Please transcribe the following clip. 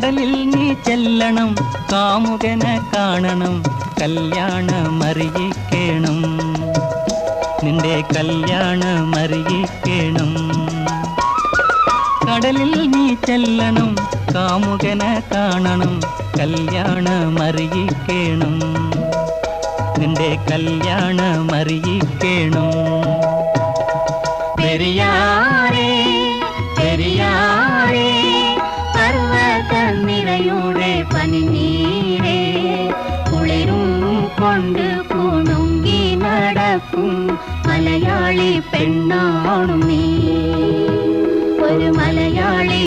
കടലിൽ നീ ചെല്ലണം, കാമുകനെ കാണണം, കല്യാണമറിയിക്കണം, നിന്റെ കല്യാണമറിയിക്കണം. കടലിൽ നീ ചെല്ലണം, കാമുകനെ കാണണം, കല്യാണമറിയിക്കണം, നിന്റെ കല്യാണമറിയിക്കണം. പെരിയാറേ പെരിയാറേ പർവ്വത നിരയുടെ പനിനീരേ, കുളിരും കൊണ്ട് കുണുങ്ങി നടക്കും മലയാളി പെണ്ണാണു നീ.